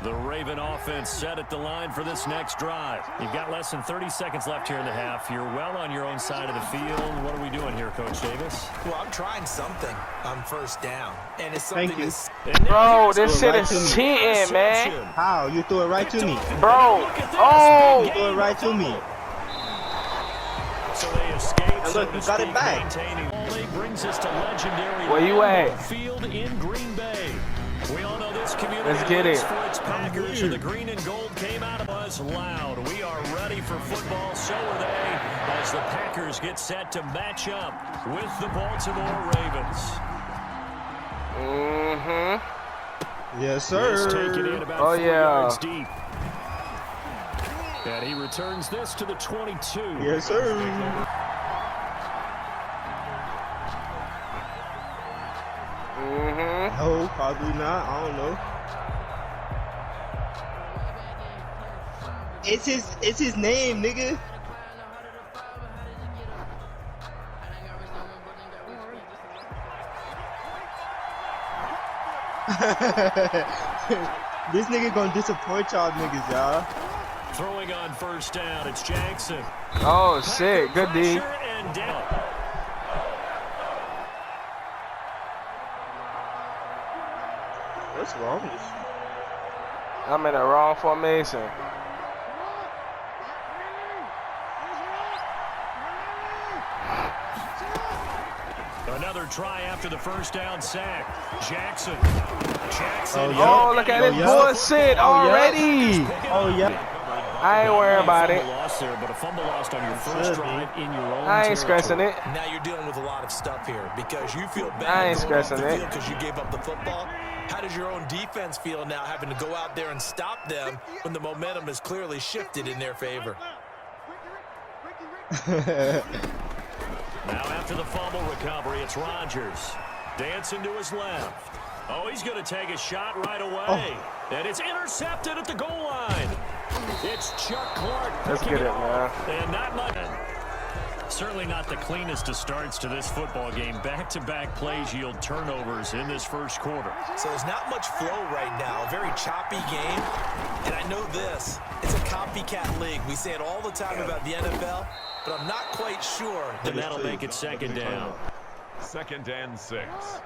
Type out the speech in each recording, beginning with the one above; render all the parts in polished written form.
The Raven offense set at the line for this next drive. You've got less than 30 seconds left here in the half. You're well on your own side of the field. What are we doing here, Coach Davis? Well, I'm trying something on first down. And it's something Thank you. Bro, this shit is cheating, man. How? You threw it right to me. Bro. Oh. You threw it right to me. So they escape. And look, you got it back. Brings us to legendary Where you at? Field in Green Bay. We all know this community. Let's get it. For its Packers, and the green and gold came out of us loud. We are ready for football. So are they, as the Packers get set to match up with the Baltimore Ravens. Yes, sir. He's taken in about 4 yards deep. And he returns this to the 22. Yes, sir. No, probably not. I don't know. It's his name, nigga. This nigga gonna disappoint y'all niggas, y'all. Throwing on first down, it's Jackson. Oh shit, good D. And down. What's wrong with you? I'm in the wrong formation. Another try after the first down sack. Jackson. Oh, look at this bullshit already. Oh, yeah. I ain't worried about it. Lost there, but a fumble lost on your first drive in your own I ain't stressing it. Now you're dealing with a lot of stuff here because you feel bad I ain't stressing it because you gave up the football. How does your own defense feel now having to go out there and stop them when the momentum is clearly shifted in their favor? Now after the fumble recovery, it's Rodgers. Dancing to his left. Oh, he's going to take a shot right away. And it's intercepted at the goal line. It's Chuck Clark. Let's get it, man. And not much. Certainly not the cleanest of starts to this football game. Back-to-back plays yield turnovers in this first quarter. So there's not much flow right now. A very choppy game. And I know this. It's a copycat league. We say it all the time about the NFL, but I'm not quite sure. And that'll make it second down. 2nd and 6.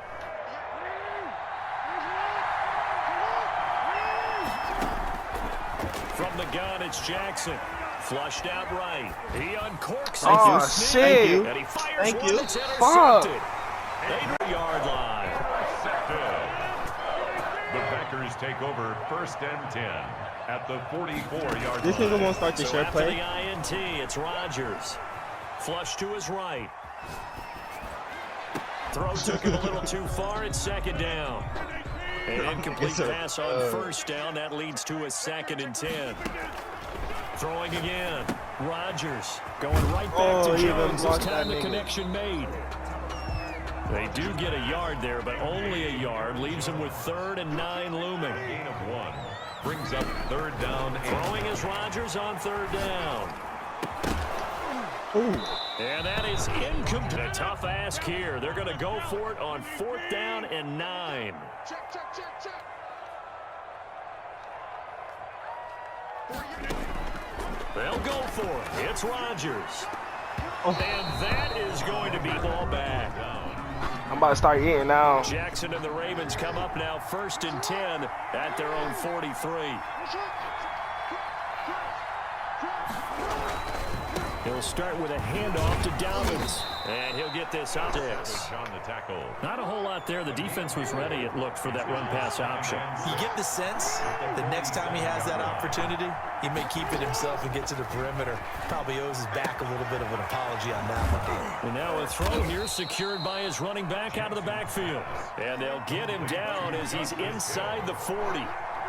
From the gun, it's Jackson. Flushed out right. He uncorks it. Oh, shit. And he fires one that's Fuck. intercepted. 8-yard line. The Packers take over 1st and 10 at the 44-yard line. This nigga won't start the So share after play. the INT, it's Rodgers. Flush to his right. Throw took him a little too far. It's second down. An incomplete pass on first down. That leads to a 2nd and 10. Throwing again. Rodgers going right back to Jones. This time the connection made. They do get a yard there, but only a yard. Leaves them with 3rd and 9 looming. Gain of 1 brings up 3rd down. Throwing is Rodgers on 3rd down. Ooh. And that is incomplete. A tough ask here. They're going to go for it on 4th down and 9. They'll go for it. It's Rodgers. And that is going to be ball back. I'm about to start eating now. Jackson and the Ravens come up now 1st and 10 at their own 43. He'll start with a handoff to Dobbins. And he'll get this out. On the tackle. Not a whole lot there. The defense was ready, it looked, for that run-pass option. You get the sense that next time he has that opportunity, he may keep it himself and get to the perimeter. Probably owes his back a little bit of an apology on that one. And now a throw here secured by his running back out of the backfield. And they'll get him down as he's inside the 40.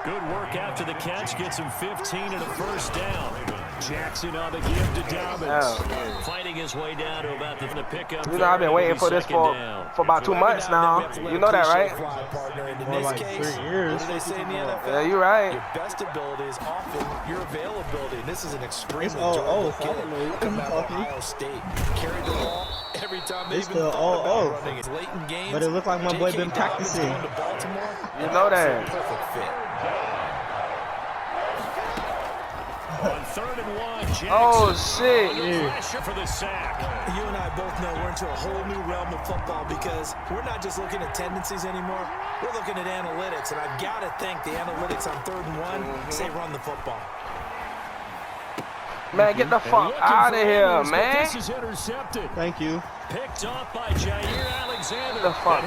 Good work after the catch. Gets him 15 and a 1st down. Jackson on the give to Dobbins. Fighting his way down to about the pickup. You know, I've been waiting for this for about 2 months now. You know that, right? More like 3 years. What do they say in the NFL? Yeah, you're right. Your best ability is often your availability. And this is an extremely Fumble. come out of Ohio State. Carried the ball every time they It's even the thought about oh. running. It's late in games. But it looked like my boy been practicing. Going to Baltimore, You know that. perfect fit. On 3rd and 1, Jackson. Oh, shit. Under pressure for the sack. You and I both know we're into a whole new realm of football because we're not just looking at tendencies anymore. We're looking at analytics, and I've got to think the analytics on 3rd and 1 say run the football. Man, get the fuck out of here, man. This is intercepted. Thank you. Picked off by Jair Alexander. The fuck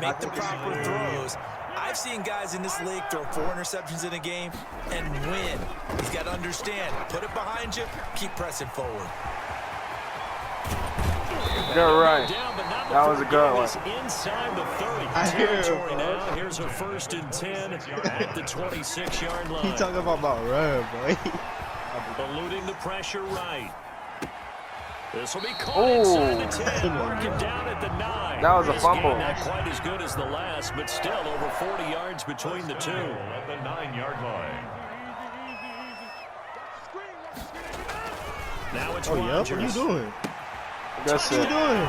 Make the proper throws. I've seen guys in this league throw 4 interceptions in a game and win. He's got to understand. Put it behind you. Keep pressing forward. You're right. That was a good one. Inside the 30 I hear territory him, now. Here's a 1st and 10 at the 26-yard line. He talking about run, boy. Eluding the pressure right. This will be caught inside the 10. Marking down at the 9. That was a This fumble. game not quite as good as the last, but still over 40 yards between the two. At the 9-yard line. Now it's Oh, yeah? What are you Rodgers. doing? That's What are you it. doing?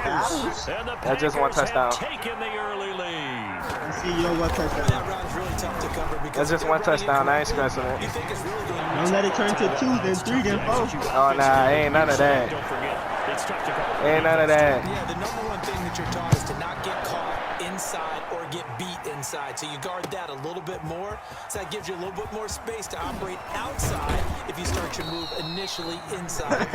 And the That's just one Packers have touchdown. taken the early lead. You see, you know what That touchdown. route is really tough to cover because That's just they're one running touchdown. I ain't correctly. stressing You it. think it's really going to Don't let it turn to 2, then 3, then 4. Oh, nah, ain't none of that. Don't forget, it's tough to cover. Ain't none of that. Yeah, the number one thing that you're taught is to not get caught inside or get beat inside. So you guard that a little bit more. So that gives you a little bit more space to operate outside if you start your move initially inside.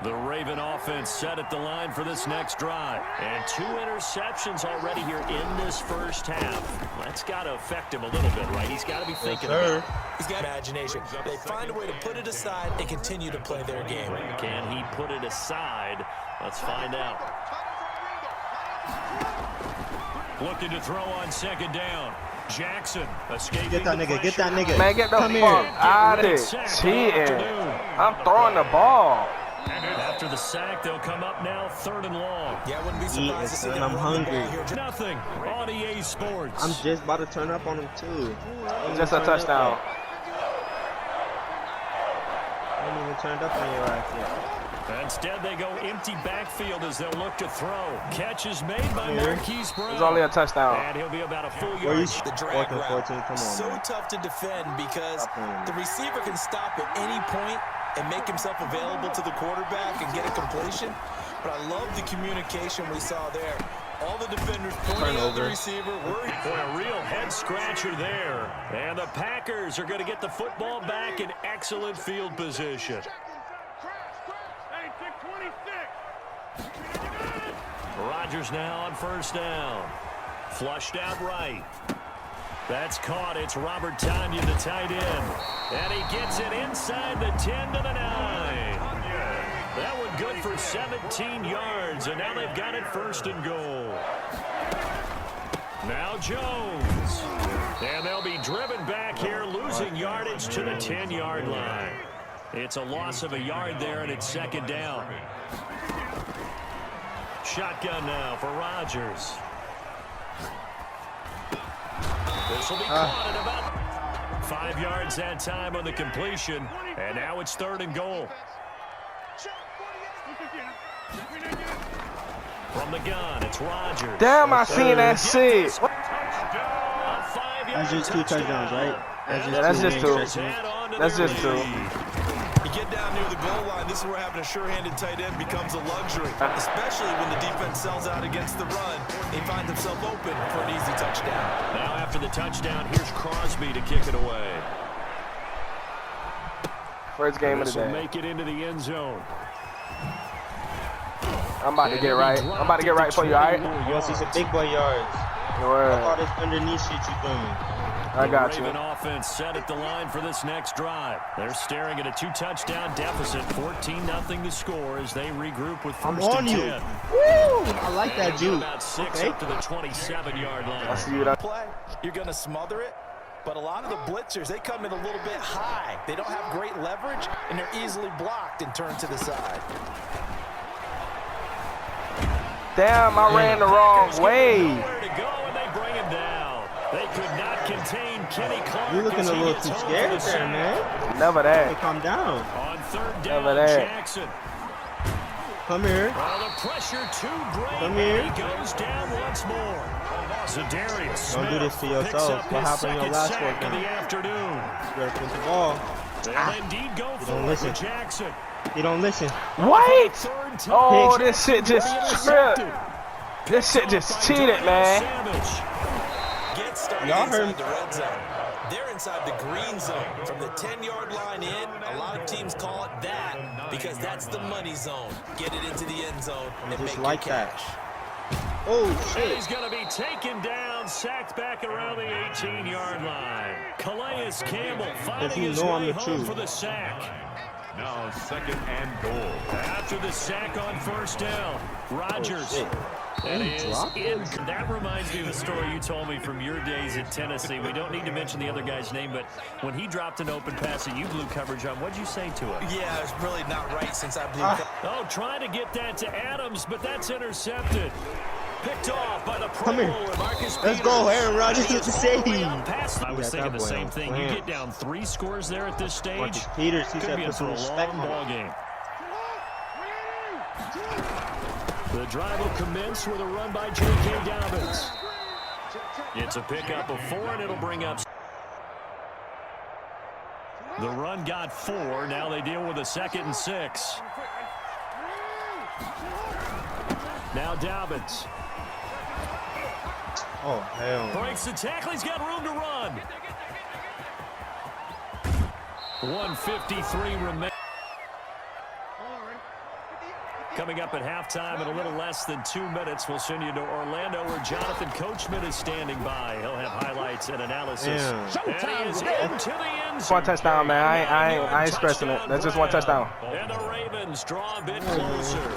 The Raven offense set at the line for this next drive. And 2 interceptions already here in this first half. That's got to affect him a little bit, right? He's got to be thinking about it. He's got imagination. They find a way to put it aside and continue to play their game. Can he put it aside? Let's find out. Looking to throw on 2nd down. Jackson escaping. Get that nigga, get that nigga. Man, get the Come fuck here. out of it. Cheating. I'm throwing the ball. After the sack, they'll come up now 3rd and long. Yeah, I wouldn't be surprised to see them I'm run the ball hungry. here. Nothing on EA Sports. I'm just about to turn up on him, too. Just a touchdown. I ain't even turned up on your ass yet. Instead, they go empty backfield as they'll look to throw. Catch is made by Marquise Brown. It's only a touchdown. And he'll be about a full Where you yard. The drag 4th and route. 14, come on, So man. tough to defend because the receiver can stop at any point and make himself available to the quarterback and get a completion. But I love the communication we saw there. All the defenders pointing at the receiver, worried. Boy, a real head scratcher there. And the Packers are going to get the football back in excellent field position. Rodgers now on 1st down. Flushed out right. That's caught. It's Robert Tanya, the tight end. And he gets it inside the 10 to the 9. That one good for 17 yards. And now they've got it 1st and goal. Now Jones. And they'll be driven back here, losing yardage to the 10-yard line. It's a loss of a yard there, and it's 2nd down. Shotgun now for Rodgers. This will be caught at about 5 yards that time on the completion. And now it's 3rd and goal. From the gun, it's Rodgers. Damn, I seen that shit. That's just 2 touchdowns, right? That's just 2. That's just 2. You get down near the goal line, this is where having a sure-handed tight end becomes a luxury, especially when the defense sells out against the run. He finds himself open for an easy touchdown. Now after the touchdown, here's Crosby to kick it away. First game of the This will day. make it into the end zone. I'm about to get right. I'm about to get right for you, all right? You want to see some big boy yards. Word. All this underneath shit you doing. I got you. Raven offense set at the line for this next drive. They're staring at a 2-touchdown deficit, 14-0 the score as they regroup with 1st I'm on and you. 10. Woo! I like that, Juke. About 6 Okay. up to the 27-yard line. I see you. That. Play, you're going to smother it, but a lot of the blitzers, they come in a little bit high. They don't have great leverage, and they're easily blocked and turned to the side. Damn, I ran the wrong way. Nowhere to go, and they bring him down. They could not contain Kenny Clark. You're looking as a he little gets too home scared for the there, sack. man. Never Hey, that. calm down. On 3rd Never down, that. Jackson. Come here. Well, the pressure too great. Come here. He goes down once more. Zadarius Smith Don't do this to picks yourself. up What his happened in your second last sack work of game? the afternoon. You better put the ball. They'll indeed go for it listen. with Jackson. You don't listen. What? Third time. Oh, this shit just Intercepted. tripped. This shit just cheated, man. Get started Y'all inside heard- the red zone. They're inside the green zone. From the 10-yard line in, a lot of teams call it that because that's the money zone. Get it into the end zone and Just make like your that. cash. Oh, And shit. he's going to be taken down, sacked back around the 18-yard line. Calais Campbell finding you his know I'm way the home truth. for the sack. Now 2nd and goal. After the sack on first down, Rodgers. shit. That He is dropped in. That reminds me of a story you told me from your days at Tennessee. We don't need to mention the other guy's name, but when he dropped an open pass that you blew coverage on, what'd you say to him? Yeah, it's really not right since I blew Oh, trying to get that to Adams, but that's intercepted. Picked off by the Pro Come here. Bowler, Marcus Let's Peters. go, Aaron Rodgers with the save. I was got thinking that the boy same on thing. You plan. get down 3 scores there at this stage. Marcus Peters, he Could said be in put for some a respect long on ball him. game. The drive will commence with a run by J.K. Dobbins. It's a pickup of 4, and it'll bring up. The run got 4. Now they deal with a 2nd and 6. Now Dobbins. Oh, hell. Breaks the tackle. He's got room to run. 1:53 remains. Coming up at halftime in a little less than 2 minutes, we'll send you to Orlando where Jonathan Coachman is standing by. He'll have highlights and analysis. Yeah. And he is into the end zone. One touchdown, man. I ain't stressing it. That's just one touchdown. And the Ravens draw a bit closer.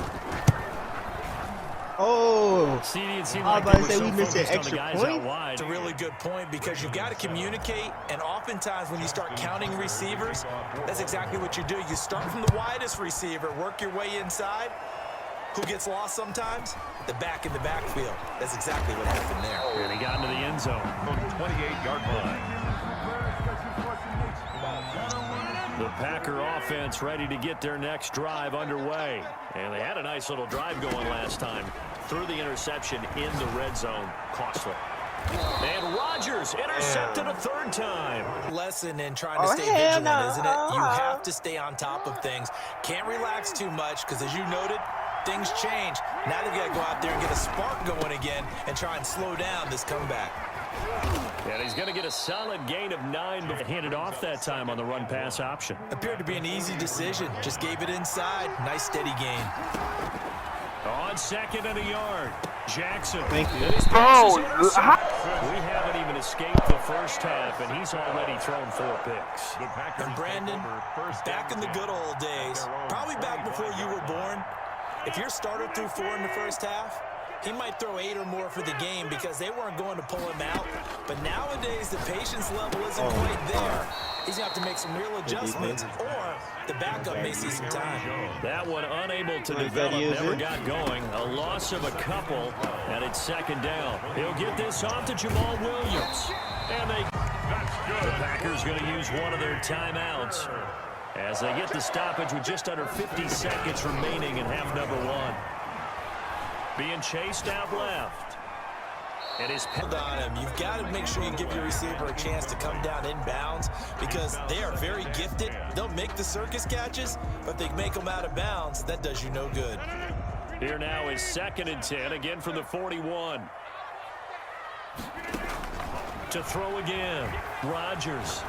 Oh. See, it seemed I was like about they to were say so we missed an focused on the extra guys point. out wide. It's a really good point because you've got to communicate, and oftentimes when you start counting receivers, that's exactly what you do. You start from the widest receiver, work your way inside. Who gets lost sometimes? The back in the backfield. That's exactly what happened there. And he got into the end zone. From 28-yard line. The Packer offense ready to get their next drive underway. And they had a nice little drive going last time. Threw the interception in the red zone. Costly. And Rodgers intercepted a 3rd time. Lesson in trying to Oh, stay hell vigilant, no. isn't it? You have to stay on top of things. Can't relax too much because, as you noted, things change. Now they've got to go out there and get a spark going again and try and slow down this comeback. And he's going to get a solid gain of 9, but handed off that time on the run-pass option. Appeared to be an easy decision. Just gave it inside. Nice steady gain. On 2nd and a yard, Jackson. Thank you. And his pass is Bro, intercepted. We haven't even escaped the first half, and he's already thrown 4 picks. The Packers And Brandon, take over 1st back in and the 10 good old at days, their own probably back before you were 35. born, if your starter threw 4 in the first half, he might throw 8 or more for the game because they weren't going to pull him out. But nowadays, the patience level isn't quite there. He's going to have to make some real adjustments, or the backup may see some time. That one unable to Like develop, that is never it. got going. A loss of a couple, and it's 2nd down. He'll get this off to Jamal Williams. And the Packers going to use one of their timeouts as they get the stoppage with just under 50 seconds remaining in half number 1. Being chased out left. And his Hold on him. You've got to make sure you give your receiver a chance to come down inbounds because they are very gifted. They'll make the circus catches, but they make them out of bounds. That does you no good. Here now is 2nd and 10, again from the 41. To throw again, Rodgers.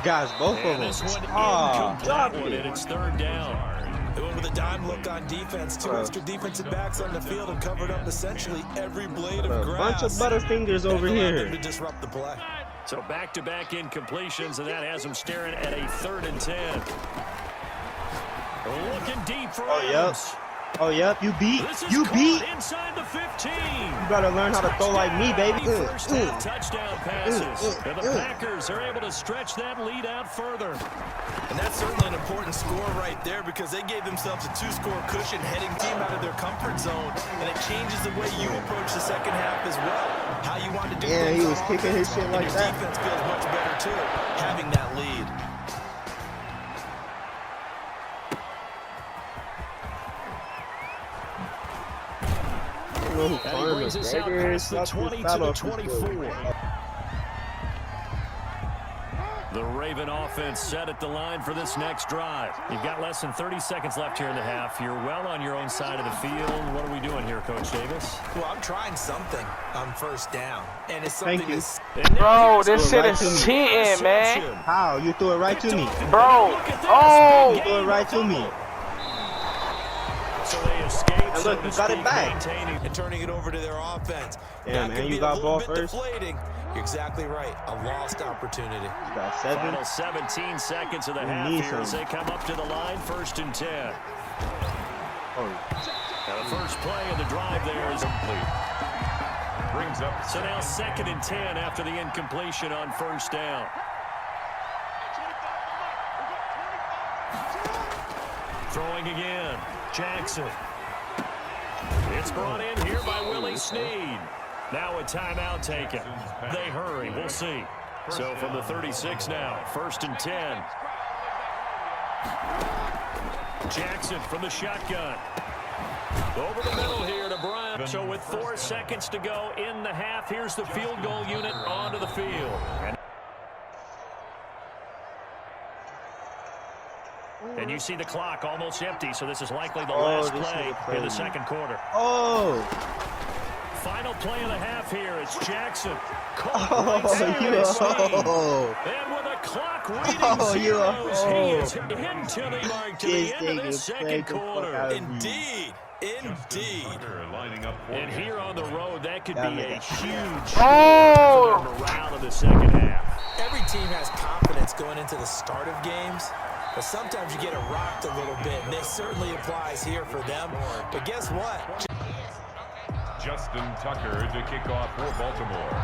Guys, both of And them. this one Oh, drop incomplete, and it. it's 3rd down. They went with a dime look on defense. 2 extra defensive backs on the field and covered up essentially every blade of A grass. bunch of Butterfingers over That allowed them here. to disrupt the play. So back-to-back incompletions, and that has them staring at a 3rd and 10. Looking deep for Oh, yep. Adams. Oh, yep. You beat. This is You caught beat. inside the 15. You better learn how to throw like me, baby. First half touchdown passes. And the Packers are able to stretch that lead out further. And that's certainly an important score right there because they gave themselves a 2-score cushion heading team out of their comfort zone. And it changes the way you approach the second half as well. How you want to do Yeah, things he was on kicking his offense. shit And like your that. defense feels much better too, having that lead. know who And he Farmer brings us out Gregor past the is. 20 to the 24. The Raven offense set at the line for this next drive. You've got less than 30 seconds left here in the half. You're well on your own side of the field. What are we doing here, Coach Davis? Well, I'm trying something on first down. And it's something Thank you. Bro, this shit right is to me. cheating, man. How? You threw it right to me. Bro. You threw it right to me. So they escape. And look, you got it back. and turning it over to their offense. Yeah, That man, could you be got a little ball bit first. deflating. You're exactly right. A lost opportunity. You got 7. Final 17 seconds of the We half need here as some. they come up to the line, 1st and 10. Oh, Now the first play of the drive there is Complete. Brings up so now 2nd and 10 after the incompletion on first down. Throwing again, Jackson. It's brought in here by Willie Snead. Now a timeout taken. They hurry. We'll see. So from the 36 now, 1st and 10. Jackson from the shotgun. Over the middle here to Bryant. So with 4 seconds to go in the half, here's the field goal unit onto the field. And you see the clock almost empty, so this is likely the last this play nigga in the crazy. 2nd quarter. oh, Final play of the half here. It's Jackson. oh, And with a clock reading Oh, you zeros, are- he is into the mark to the This end of nigga this played second the fuck quarter. out of me. Indeed. Indeed. Tucker lining up for And here on the road, that could That be a nigga. huge Oh! for their morale in the second half. Every team has confidence going into the start of games, but sometimes you get it rocked a little bit, and this certainly applies here for them. But guess what? Justin Tucker to kick off for Baltimore.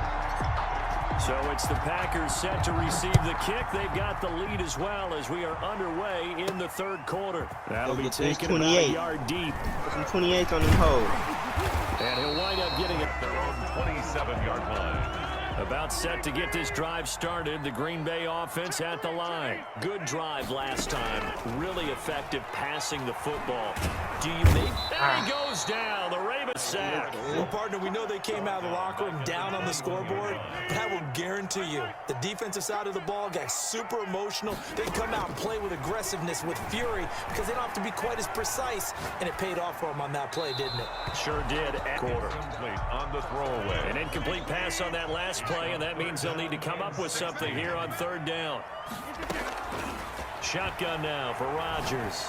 So it's the Packers set to receive the kick. They've got the lead as well as we are underway in the 3rd quarter. That'll be Look at this, taken about a 28. yard deep. Put some 28 on him hole. And he'll wind up getting it. Their own 27-yard line. About set to get this drive started. The Green Bay offense at the line. Good drive last time. Really effective passing the football. Do you think? There he goes down. The Ravens sack. Well, partner, we know they came out of the locker room down on the scoreboard, but I will guarantee you the defensive side of the ball got super emotional. They come out and play with aggressiveness, with fury, because they don't have to be quite as precise, and it paid off for them on that play, didn't it? Sure did at quarter. Complete on the throwaway. An incomplete pass on that last play, and that means they'll need to come up with something here on 3rd down. Shotgun now for Rodgers.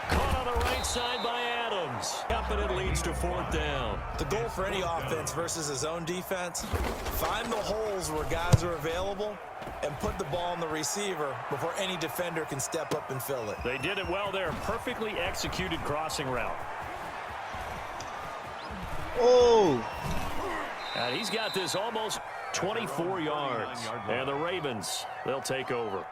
Caught on the right side by Adams. Up and it leads to 4th down. The goal for any offense versus his own defense, find the holes where guys are available and put the ball on the receiver before any defender can step up and fill it. They did it well there. Perfectly executed crossing route. Oh, And he's got this almost 24 yards. And the Ravens, they'll take over.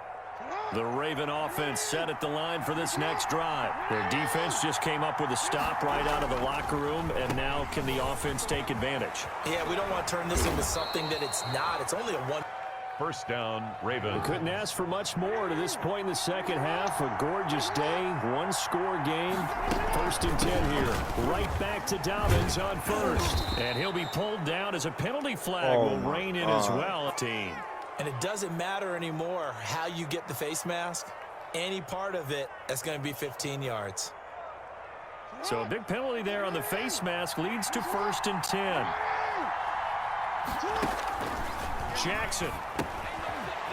The Raven offense set at the line for this next drive. Their defense just came up with a stop right out of the locker room, and now can the offense take advantage? Yeah, we don't want to turn this into something that it's not. It's only a one. First down, Ravens. Couldn't ask for much more to this point in the second half. A gorgeous day, one-score game. 1st and 10 here. Right back to Dobbins on first. And he'll be pulled down as a penalty flag will rein in as well. Team. And it doesn't matter anymore how you get the face mask. Any part of it, that's going to be 15 yards. So a big penalty there on the face mask leads to 1st and 10. Jackson.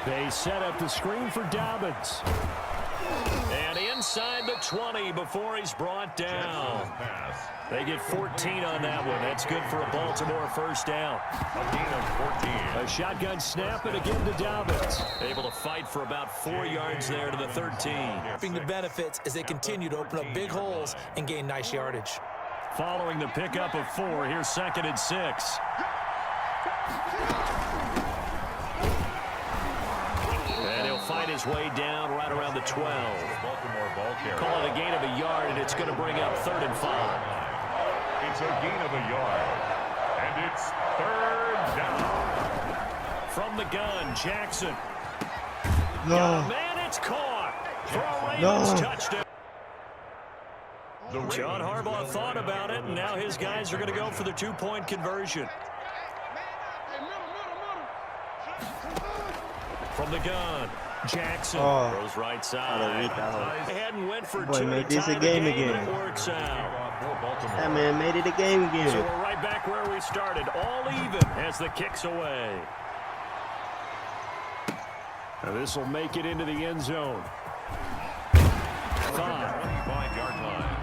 They set up the screen for Dobbins. And inside the 20 before he's brought down. Pass. They get 14 on that one. That's good for a Baltimore 1st down. A gain of 14. A shotgun snap and again to Dobbins. Able to fight for about 4 yards there to the 13. Reaping the benefits as they continue to open up big holes and gain nice yardage. Following the pickup of 4, here's 2nd and 6. And he'll fight his way down right around the 12. Baltimore ball carrier. Call it a gain of a yard, and it's going to bring up 3rd and 5. It's a gain of a yard. And it's 3rd down. From the gun, Jackson. no. Man, it's caught for a Ravens touchdown. John Harbaugh thought about it, and now his guys are going to go for the two-point conversion. From the gun, Jackson goes right side. They hadn't went for two. Made this a game again. It works out. That man made it a game again. So we're right back where we started, all even as the kick's away. Now this will make it into the end zone. 5-yard line.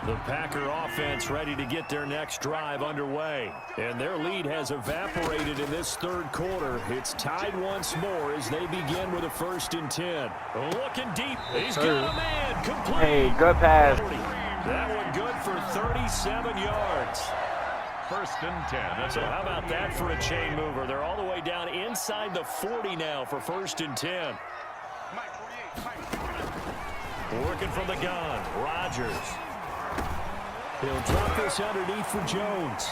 The Packer offense ready to get their next drive underway. And their lead has evaporated in this third quarter. It's tied once more as they begin with a 1st and 10. Looking deep. He's got a man. Complete. Hey, good pass. That one good for 37 yards. 1st and 10. So how about that for a chain mover? They're all the way down inside the 40 now for 1st and 10. Working from the gun, Rodgers. He'll drop this underneath for Jones.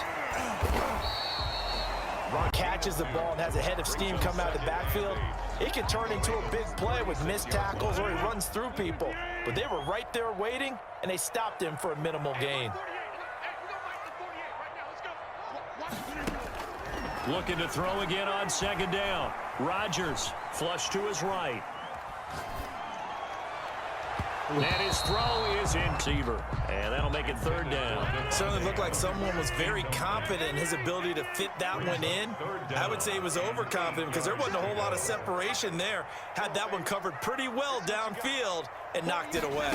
Catches the ball and has a head of steam come out of the backfield. It can turn into a big play with missed tackles or he runs through people. But they were right there waiting, and they stopped him for a minimal gain. Looking to throw again on 2nd down. Rodgers flush to his right. And his throw is in receiver. And that'll make it 3rd down. Certainly looked like someone was very confident in his ability to fit that one in. I would say he was overconfident because there wasn't a whole lot of separation there. Had that one covered pretty well downfield and knocked it away.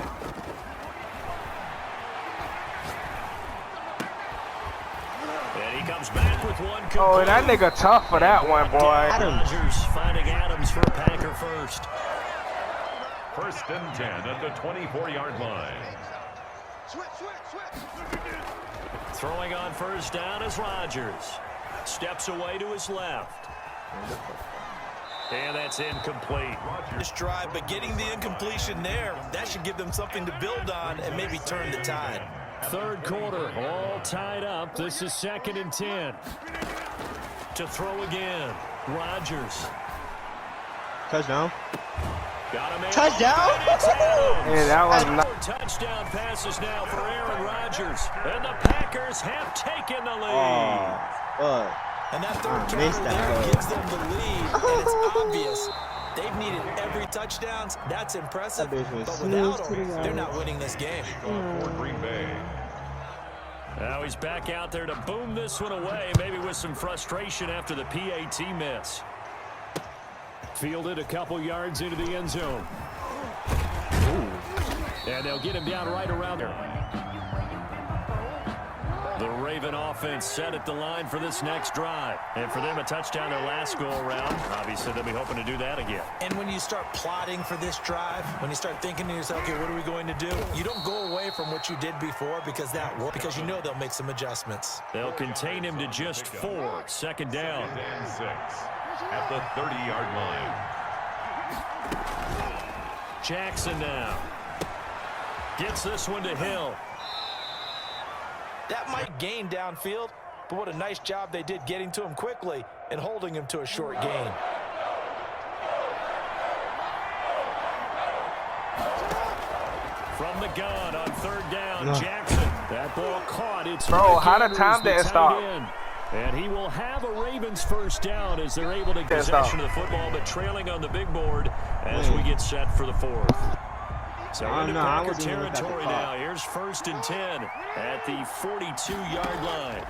And he comes back with one complete. Oh, that nigga tough for that one, boy. Rodgers finding Adams for a Packer first. 1st and 10 at the 24-yard line. Throwing on 1st down is Rodgers. Steps away to his left. And that's incomplete. This drive, but getting the incompletion there, that should give them something to build on and maybe turn the tide. 3rd quarter, all tied up. This is 2nd and 10. To throw again, Rodgers. Touchdown. Got him in. Touchdown! Yeah, that was not. Touchdown passes now for Aaron Rodgers. And the Packers have taken the lead. Oh, And that 3rd counter there gives them the lead, and it's obvious. They've needed every touchdowns. That's impressive. But without them, they're not winning this game. For Green Bay. Now he's back out there to boom this one away, maybe with some frustration after the PAT miss. Fielded a couple yards into the end zone. Ooh. And they'll get him down right around there. The Raven offense set at the line for this next drive. And for them, a touchdown their last go-around. Obviously, they'll be hoping to do that again. And when you start plotting for this drive, when you start thinking to yourself, okay, what are we going to do? You don't go away from what you did before because that worked, because you know they'll make some adjustments. They'll contain him to just 4. 2nd down. 2nd and 6 at the 30-yard line. Jackson now. Gets this one to Hill. That might gain downfield, but what a nice job they did getting to him quickly and holding him to a short gain. From the gun on 3rd down, Jackson. That ball caught. It's Bro, how the time did it stop? And he will have a Ravens 1st down as they're able to get possession of the football, but trailing on the big board as we get set for the 4th. So into Packer territory now. Here's 1st and 10 at the 42-yard line.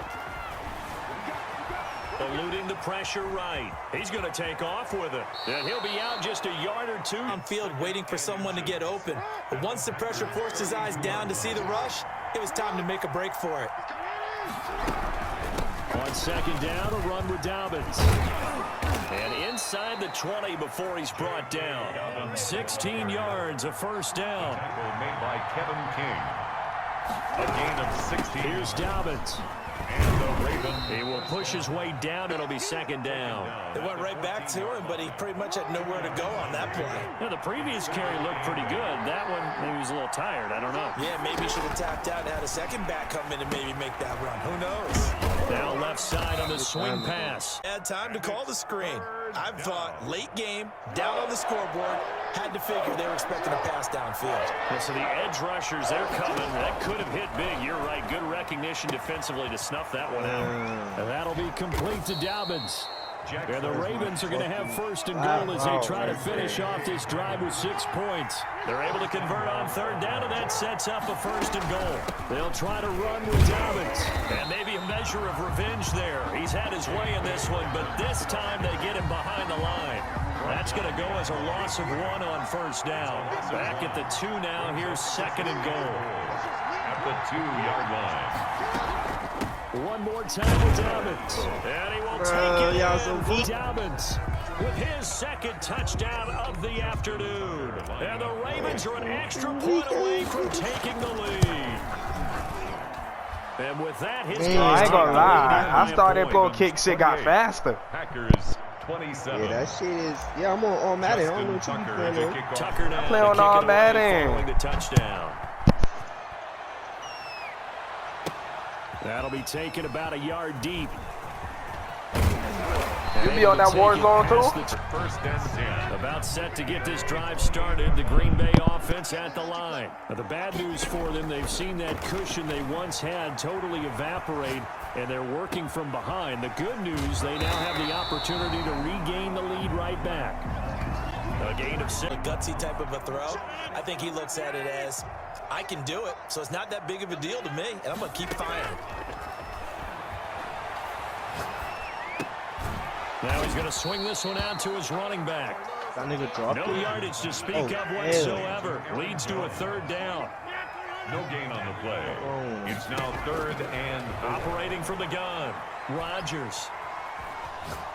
Eluding the pressure right. He's going to take off with it. And he'll be out just a yard or two. On field waiting for someone to get open. But once the pressure forced his eyes down to see the rush, it was time to make a break for it. On 2nd down, a run with Dobbins. And inside the 20 before he's brought down. 16 yards, a 1st down. Tackle made by Kevin King. A gain of 16. Here's Dobbins. And the Raven. He will push his way down. It'll be 2nd down. They went right back to him, but he pretty much had nowhere to go on that play. Now, the previous carry looked pretty good. That one, maybe he was a little tired. I don't know. Yeah, maybe he should have tapped out and had a second back come in and maybe make that run. Who knows? Now left side on the swing pass. Had time to call the screen. I've thought late game, down on the scoreboard, had to figure they were expecting a pass downfield. Yeah, so the edge rushers, they're coming. That could have hit big. You're right. Good recognition defensively to snuff that one out. And that'll be complete to Dobbins. Yeah, the Ravens are going to have first and goal as they try to finish off this drive with 6 points. They're able to convert on third down, and that sets up a first and goal. They'll try to run with Dobbins. And maybe a measure of revenge there. He's had his way in this one, but this time they get him behind the line. That's going to go as a loss of 1 on first down. Back at the 2 now. Here's second and goal. At the 2-yard line. One more time with Dobbins. And he will take it in for Dobbins with his second touchdown of the afternoon. And the Ravens are an extra point away from taking the lead. And with that, I ain't gonna lie. I started pulling kicks, it got faster. Packers 27. Yeah, that shit is. Yeah, I'm on Madden. I don't know what you be playing on. Tucker now Play on all Madden. following the touchdown. That'll be taken about a yard deep. You be on that war zone too? First and 10. About set to get this drive started. The Green Bay offense at the line. Now, the bad news for them, they've seen that cushion they once had totally evaporate, and they're working from behind. The good news, they now have the opportunity to regain the lead right back. A gain of 6. A gutsy type of a throw. I think he looks at it as, I can do it, so it's not that big of a deal to me, and I'm going to keep firing. Now he's going to swing this one out to his running back. That nigga dropped No it. yardage to speak of whatsoever. Leads to a third down. No gain on the play. It's now 3rd and 13. Operating from the gun. Rodgers.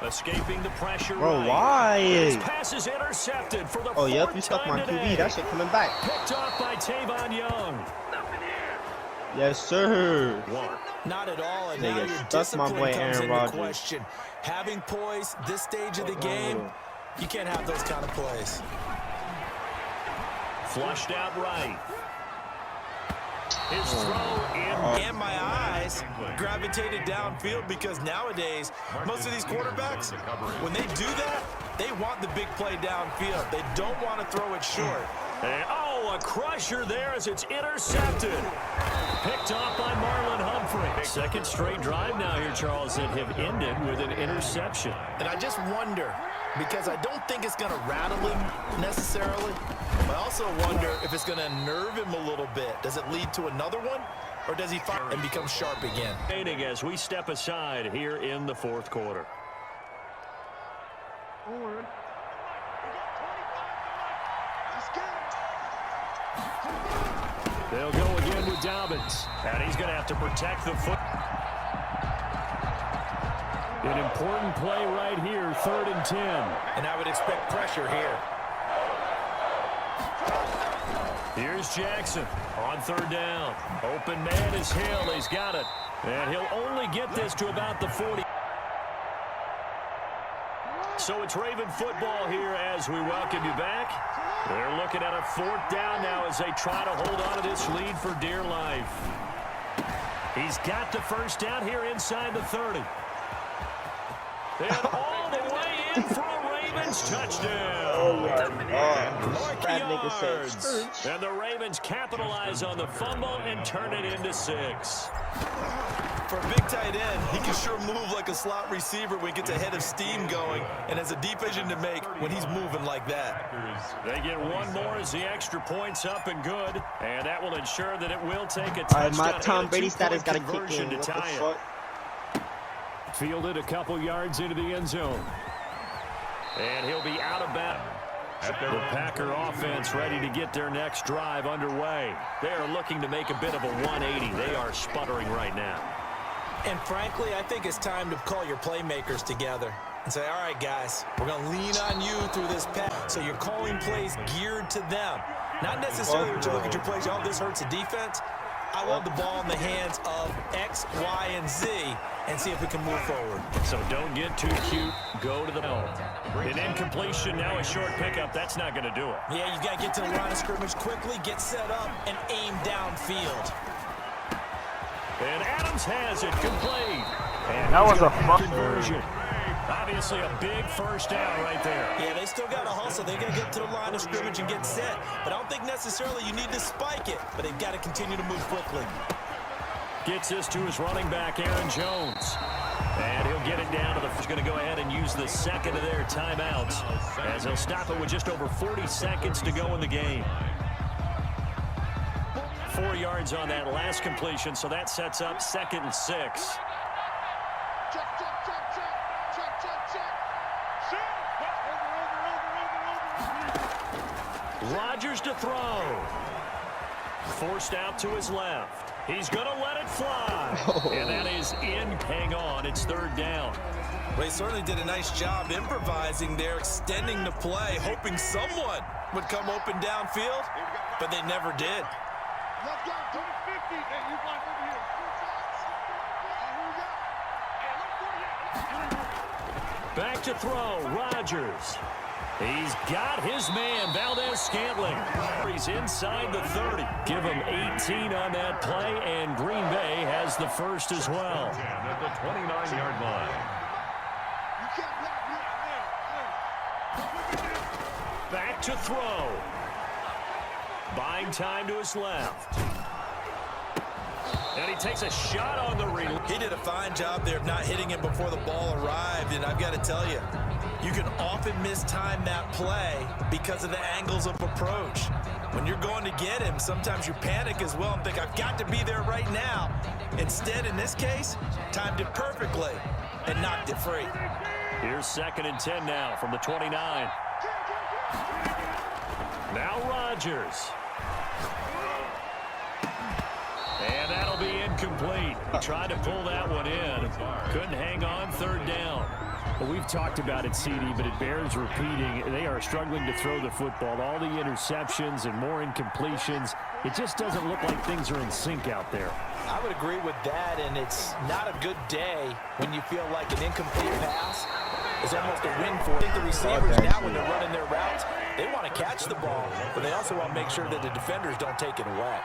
Escaping the pressure. Bro, right. why? His pass is intercepted for the Oh, yep, fourth you stuck time my today. QB. That shit coming back. Picked off by Tavon Young. Yes, sir. Not at all, and Nigga, now your that's my discipline boy comes Aaron into Rodgers. question. Having poise this stage of the game, you can't have those kind of plays. Flushed out right. His throw in. And my eyes gravitated downfield because nowadays, most of these quarterbacks, when they do that, they want the big play downfield. They don't want to throw it short. And, a crusher there as it's intercepted. Picked off by Marlon Humphrey. Second straight drive now here, Charles, that have ended with an interception. And I just wonder, because I don't think it's going to rattle him necessarily, but I also wonder if it's going to nerve him a little bit. Does it lead to another one, or does he fire and become sharp again? As we step aside here in the fourth quarter. They'll go again with Dobbins, and he's going to have to protect the foot. An important play right here, 3rd and 10. And I would expect pressure here. Here's Jackson on 3rd down. Open man is Hill. He's got it. And he'll only get this to about the 40. So it's Raven football here as we welcome you back. They're looking at a 4th down now as they try to hold on to this lead for dear life. He's got the first down here inside the 30. And all the way in for a Ravens touchdown. That nigga said, And the Ravens capitalize on the fumble and turn it into 6. For a big tight end, he can sure move like a slot receiver when he gets a head of steam going and has a deep vision to make when he's moving like that. They get one more as the extra point's up and good, and that will ensure that it will take a touchdown. my Tom Brady and a status got to two-point kick in. conversion What to the tie it. fuck? Fielded a couple yards into the end zone. And he'll be out of bounds. The Packer offense ready to get their next drive underway. They are looking to make a bit of a 180. They are sputtering right now. And frankly, I think it's time to call your playmakers together and say, all right, guys, we're going to lean on you through this pass. So you're calling plays geared to them. Not necessarily to look at your plays, oh, this hurts the defense. I want the ball in the hands of X, Y, and Z and see if we can move forward. So don't get too cute. Go to the ball. An incompletion, now a short pickup. That's not going to do it. Yeah, you've got to get to the line of scrimmage quickly, get set up, and aim downfield. And Adams has it complete. And That was a conversion. Obviously a big first down right there. Yeah, they still got to hustle. They got to get to the line of scrimmage and get set. But I don't think necessarily you need to spike it, but they've got to continue to move quickly. Gets this to his running back, Aaron Jones. And he'll get it down to the... He's going to go ahead and use the second of their timeouts as he'll stop it with just over 40 seconds to go in the game. 4 yards on that last completion, so that sets up 2nd and 6. Rodgers to throw. Forced out to his left. He's going to let it fly. And that is in. Hang on. It's 3rd down. Well, he certainly did a nice job improvising there, extending the play, hoping someone would come open downfield, but they never did. Back to throw. Rodgers. He's got his man, Valdez-Scantling. He's inside the 30. Give him 18 on that play, and Green Bay has the first as well. At the 29-yard line. Back to throw. Buying time to his left. And he takes a shot on the release. He did a fine job there of not hitting him before the ball arrived, and I've got to tell you, you can often mistime that play because of the angles of approach. When you're going to get him, sometimes you panic as well and think, I've got to be there right now. Instead, in this case, timed it perfectly and knocked it free. Here's 2nd and 10 now from the 29. Now Rodgers. And that'll be incomplete. He tried to pull that one in. Couldn't hang on. 3rd down. Well, we've talked about it, CD, but it bears repeating. They are struggling to throw the football. All the interceptions and more incompletions. It just doesn't look like things are in sync out there. I would agree with that, and it's not a good day when you feel like an incomplete pass is almost a win for it. I think the receivers now, when they're running their routes, they want to catch the ball, but they also want to make sure that the defenders don't take it away.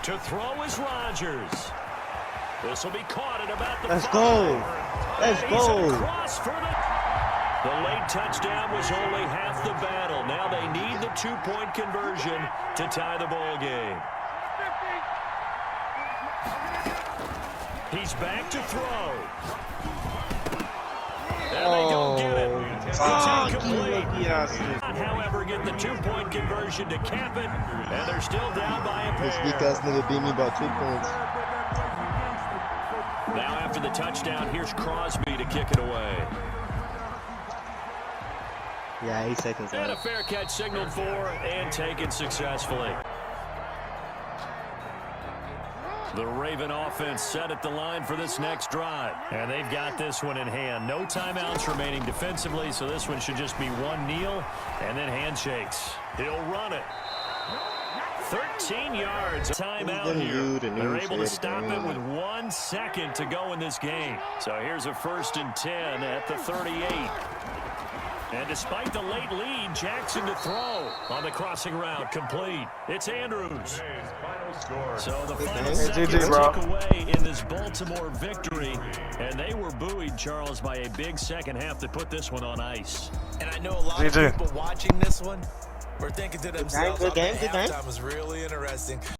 To throw is Rodgers. This will be caught at about the 5. Let's go. Let's go. Across for the late touchdown was only half the battle. Now they need the 2-point conversion to tie the ball game. He's back to throw. And they don't get it. It's incomplete. However, get the 2-point conversion to cap it, and they're still down by a This pair. weak ass nigga beat me by 2 points. Now after the touchdown, here's Crosby to kick it away. Yeah, 8 seconds And a left. fair catch signaled for and taken successfully. The Raven offense set at the line for this next drive. And they've got this one in hand. No timeouts remaining defensively, so this one should just be one kneel and then handshakes. He'll run it. 13 yards. Timeout here. They're able to stop it with 1 second to go in this game. So here's a 1st and 10 at the 38. And despite the late lead, Jackson to throw on the crossing route. Complete. It's Andrews. So the final seconds took away in this Baltimore victory. And they were buoyed, Charles, by a big second half that put this one on ice. And I know a lot of people watching this one were thinking to themselves, Good game. halftime was really interesting.